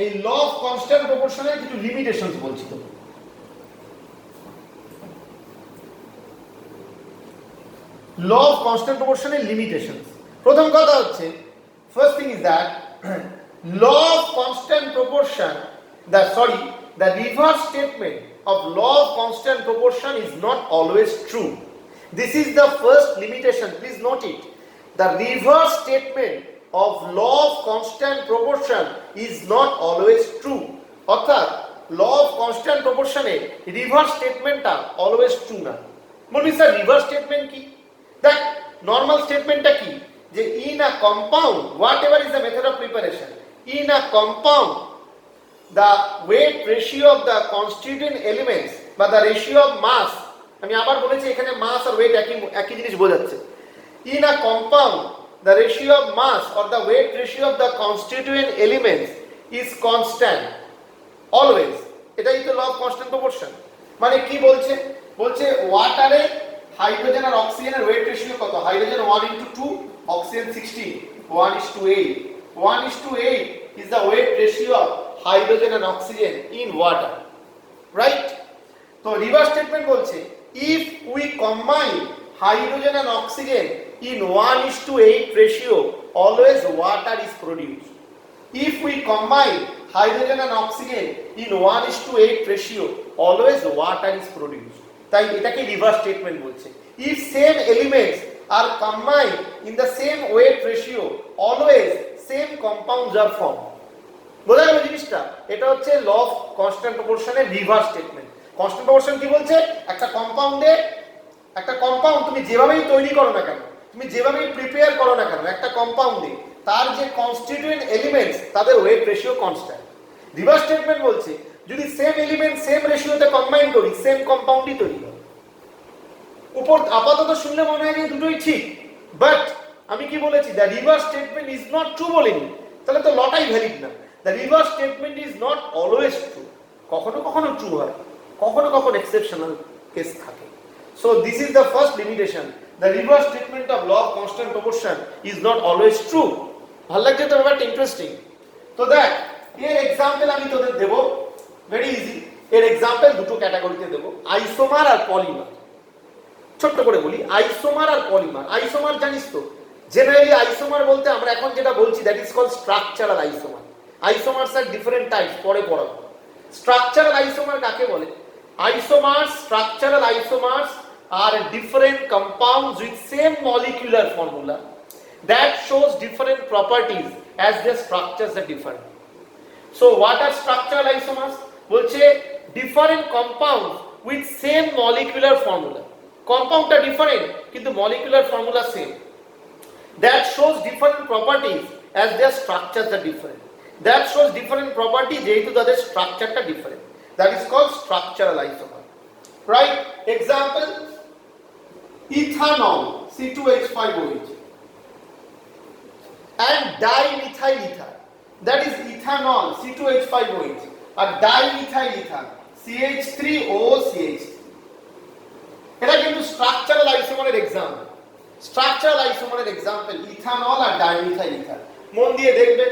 এই ল of constant প্রপোর্শনের কিছু limitations বলছি তো। ল অফ কনস্ট্যান্ট প্রপোর্শনের লিমিটেশনস, প্রথম কথা হচ্ছে, first thing is that law of constant proportion, the reverse statement of law of constant proportion is not always true. This is the first limitation, please note it. The reverse statement of law of constant proportion is not always true. অর্থাৎ law of constant proportion এর reverse statementটা always true না। বলবি sir reverse statement কি? দেখ normal statementটা কি, যে in a compound, whatever is the method of preparation, in a compound the weight ratio of the constituent elements বা the ratio of mass, আমি আবার বলেছি এখানে mass আর weight একই জিনিস বোঝাচ্ছে। in a compound the ratio of mass or the weight ratio of the constituent elements is constant always, এটাই তো law of constant proportion। মানে কি বলছে, বলছে ওয়াটারে হাইড্রোজেন আর অক্সিজেনের ওয়েট রেশিও কত, hydrogen 1:2, oxygen 16, 1:8, 1:8 is the weight ratio of hydrogen and oxygen in water, right? So reverse statement বলছে if we combine hydrogen and oxygen in 1:8 ratio, always water is produced. If we combine hydrogen and oxygen in 1:8 ratio, always water is produced. তাই এটাকে reverse statement বলছে। if same elements are combined in the same weight ratio, always same compounds are formed. বোঝা গেল জিনিসটা? এটা হচ্ছে law of constant প্রপোর্শনের reverse statement. Constant proportion কি বলছে, একটা কম্পাউন্ড তুমি যেভাবেই তৈরি করো না কেন, তুমি যেভাবেই প্রিপেয়ার করো না কেন, একটা কম্পাউন্ডে তার যে কনস্টিটিউয়েন্ট এলিমেন্টস তাদের weight ratio constant. Reverse statement বলছে যদি সেম এলিমেন্ট সেম রেশিওতে কম্বাইন করি, সেম কম্পাউন্ডই তৈরি হবে। উপর আপাতত শুনলে মনে হয় যে দুটোই ঠিক, বাট আমি কি বলেছি, the reverse statement is not true বলিনি, তাহলে তো লটাই ভ্যালিড না। The reverse statement is not always true, কখনো কখনো ট্রু হয়, কখনো কখনো এক্সেপশনাল কেস থাকে। So this is the first limitation, the reverse statement of law of constant proportion is not always true. ভালো লাগছে তো ব্যাপারটা? ইন্টারেস্টিং। তো দেখ এর এক্সাম্পল আমি তোদের দেবো, ভেরি ইজি। এর এক্সাম্পল দুটো ক্যাটাগরিতে দেবো, আইসোমার আর পলিমার। ছোট্ট করে বলি, আইসোমার আর পলিমার। আইসোমার জানিস তো, জেনারেলি আইসোমার বলতে আমরা এখন যেটা বলছি that is called structural isomer. Isomers are different types, পরে পড়াবো। স্ট্রাকচারাল আইসোমার কাকে বলে? Isomers, structural isomers are different compounds with same molecular formula that shows different properties as their structures are different. So what are structural isomers? বলছে different compounds with same molecular formula. Compound টা different কিন্তু molecular formula same. That shows different properties as their structures are different. That shows different properties যেহেতু তাদের স্ট্রাকচারটা different. That is called structural isomer. Right? Example: ethanol C2H5OH and dimethyl ether. That is ethanol C2H5OH আর dimethyl ether CH3OCH. এটা কিন্তু structural আইসোমারের example. Structural আইসোমারের example ethanol আর dimethyl ether. মন দিয়ে দেখবে,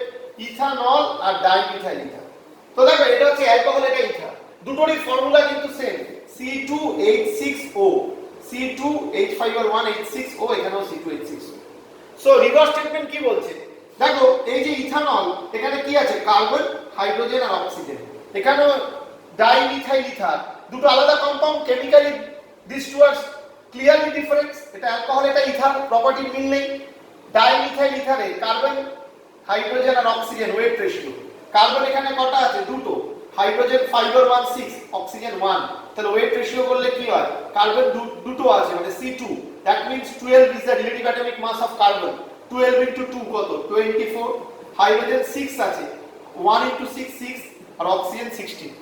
ইথানল আর ডাইমিথাইল ইথার। তো দেখো এটা হচ্ছে অ্যালকোহল, এটা ইথার, দুটোরই ফর্মুলা কিন্তু সেম, C2H6O, C2H5O, এখানেও C2H6O। সো রিভার্স স্টেটমেন্ট কি বলছে, দেখো এই যে ইথানল, এখানে কি আছে, কার্বন, হাইড্রোজেন আর অক্সিজেন। এখানেও ডাইমিথাইল ইথার, দুটো আলাদা compound, chemically this two are clearly difference. এটা অ্যালকোহল, এটা ইথার, প্রপার্টির মিল নেই। ডাইমিথাইল ইথারে কার্বন, হাইড্রোজেন আর অক্সিজেন ওয়েট রেশিও, কার্বন এখানে কটা আছে, দুটো, হাইড্রোজেন 5 আর 1 6, অক্সিজেন 1, তাহলে ওয়েট রেশিও করলে কি হয়, কার্বন দুটো আছে মানে C2, that means 12 is the relative atomic mass of carbon, 12 into 2 কত, 24, হাইড্রোজেন 6 আছে, 1 into 6 6 আর অক্সিজেন 16,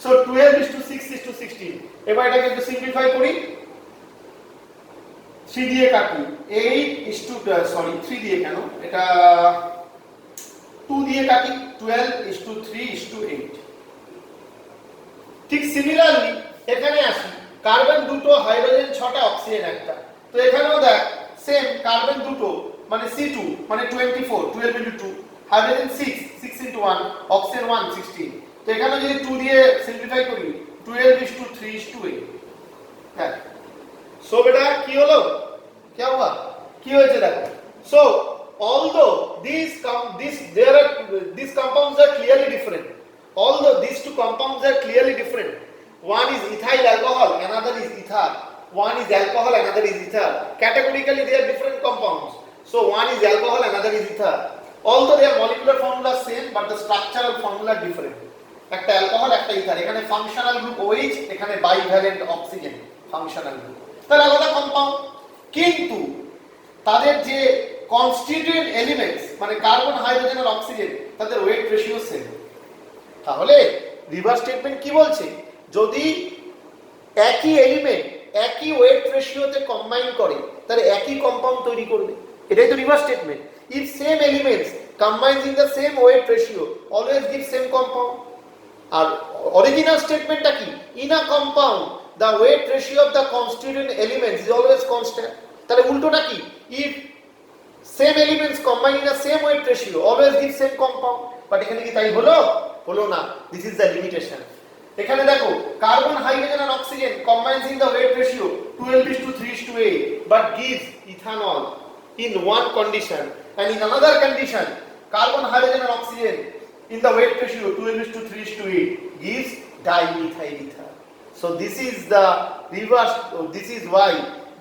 সো 12:6:16। এবার এটাকে একটু সিম্পলিফাই করি, 3 দিয়ে কাটি, 3 দিয়ে কেন, এটা 2 দিয়ে কাটি, 12:3:8। ঠিক সিমিলারলি এখানে আসি, কার্বন দুটো, হাইড্রোজেন 6টা, অক্সিজেন একটা। তো এখানেও দেখ সেম, কার্বন দুটো মানে C2 মানে 24, 12 into 2, হাইড্রোজেন 6 into 1, অক্সিজেন 1 16। তো এখানে যদি 2 দিয়ে সিম্পলিফাই করি 12:3:8। হ্যাঁ, সো বেটা কি হলো, क्या हुआ, কি হয়েছে দেখো। So although these compounds are clearly different, although these two compounds are clearly different, one is ethyl alcohol, another is ether, one is alcohol, another is ether, categorically they are different compounds. So one is alcohol, another is ether, although their molecular formula same but the structural formula different. একটা alcohol একটা ether, এখানে functional group OH, এখানে bivalent oxygen functional group, তাহলে আলাদা compound, কিন্তু তাদের যে constituent elements মানে কার্বন হাইড্রোজেন আর অক্সিজেন তাদের ওয়েট রেশিও সেম। তাহলে রিভার্স স্টেটমেন্ট কি বলছে, যদি একই এলিমেন্ট একই ওয়েট রেশিওতে কম্বাইন করে তাহলে একই কম্পাউন্ড তৈরি করবে, এটাই তো reverse statement. If same elements combines in the same weight ratio always give same compound. আর অরিজিনাল স্টেটমেন্টটা কি, in a compound the weight ratio of the constituent elements is always constant। তাহলে উল্টোটা কি, if same elements combine in the same weight ratio always give same compound, but এখানে কি তাই হলো না, this is the limitation। এখানে দেখো কার্বন হাইড্রোজেন আর oxygen combines in the weight ratio 12:3:8 but gives ethanol in one condition, and in another condition carbon hydrogen and oxygen in the weight ratio 12:3:8 gives dimethyl ether। So this is why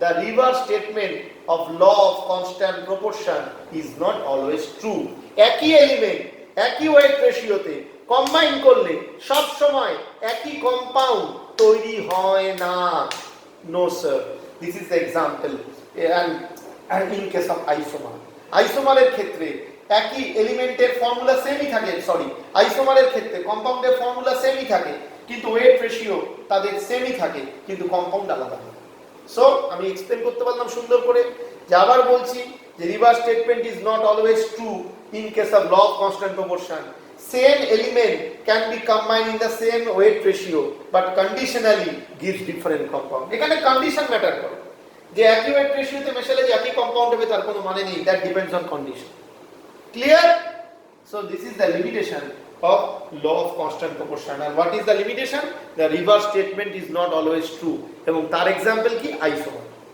the reverse statement of law of constant proportion is not always true। একই element একই wait রেশিওতে combine করলে সব সময় একই compound তৈরি হয় না। No sir, this is the example, and in case of আইসোমারের ক্ষেত্রে একই এলিমেন্টের ফর্মুলা সেমই থাকে, আইসোমারের ক্ষেত্রে কম্পাউন্ডের ফর্মুলা সেমই থাকে কিন্তু ওয়েট রেশিও তাদের সেমই থাকে কিন্তু কম্পাউন্ড আলাদা হয়। সো আমি এক্সপ্লেন করতে পারলাম সুন্দর করে, যে আবার বলছি যে reverse statement is not always true in case of law of constant proportion. Same element can be combined in the same weight ratio but conditionally gives different compound. এখানে কন্ডিশন ম্যাটার করে, যে একই ওয়েট রেশিওতে মেশালে যে একই compound হবে তার কোনো মানে নেই, that depends on condition. Clear? So this is the limitation of law of constant proportion, and what is the limitation? The reverse statement is not always true, এবং তার এক্সাম্পল কি, আইসোমার।